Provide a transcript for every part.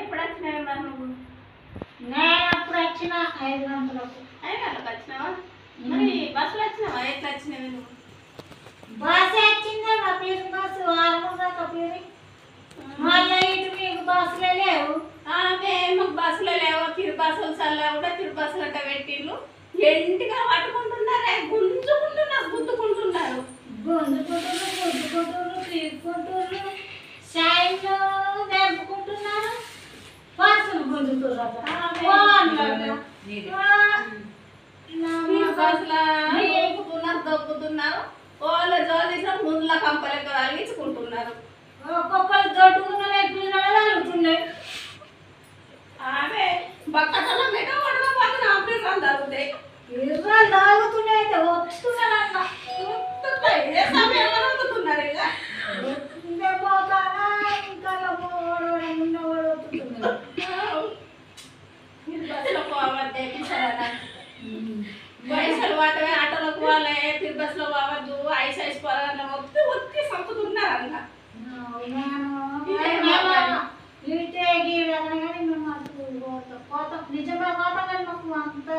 ఎప్పుడు వచ్చినావు మరి నువ్వు? నేను అప్పుడు వచ్చిన 5 గంటలకు. 5 గంటలకు వచ్చినావా? మరి బస్సులో వచ్చినావా? ఎట్లా వచ్చినావు నువ్వు? బస్సు వచ్చిందే మా పేరు బస్సు 6 దాకా పేరు. మళ్ళీ ఇటు మీకు బస్సులే లేవు. మాకు బస్సులో లేవో తిరు బస్సులు చల్లా కూడా తిరు బస్సులు అట్ట పెట్టిళ్ళు. ఎంటిగా పట్టుకుంటున్నారే, గుంజుకుంటున్నారు, గుద్దుకుంటున్నారు. గుద్దుకుంటున్నారు, తీసుకుంటున్నారు, సైన్లు జరుపుకుంటున్నారు, బస్సులు గుంజుతున్నారు. దొక్కుతున్నారు, వాళ్ళ జోలిసిన ముందుల కంపలెక్క కలిగించుకుంటున్నారు. ఒక్కొక్కరు దొడ్డుకున్న పిల్లలు అడుగుతున్నాయి. ఆమె బక్కల మెట పడగా పక్కన ఆపరేషన్ జరుగుతాయి. పిల్లలు తాగుతున్నాయి, అయితే వస్తున్నారన్న ఏ సమయంలో వస్తున్నారు. ఇంకా పోతానా ఇంకా వస్తున్నారు. బస్సులో పోవద్దే పైసలు వాటమే ఆటోలకు పోవాలి, తిరు బస్సులో పోవద్దు, ఐస్ పోవాలన్న ఒత్తి ఒత్తి సంపుతున్నారు అన్న. నిజమే పోతాం కానీ మాకు అంత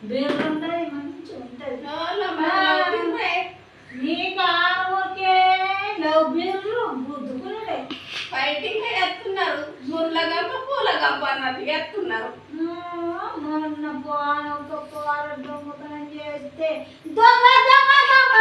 బేరు ఉంటుంది, మంచిగా ఉంటుంది. నీకు ఊరికే లవ్ బీర్లు గుద్దుకునే ఫైటింగ్ ఎత్తున్నారు, ముర్ల గంప పూల గంప అన్నట్టు ఎత్తున్నారు. మొన్న పోను దొంగతనం చేస్తే దొంగ దొంగ దొంగ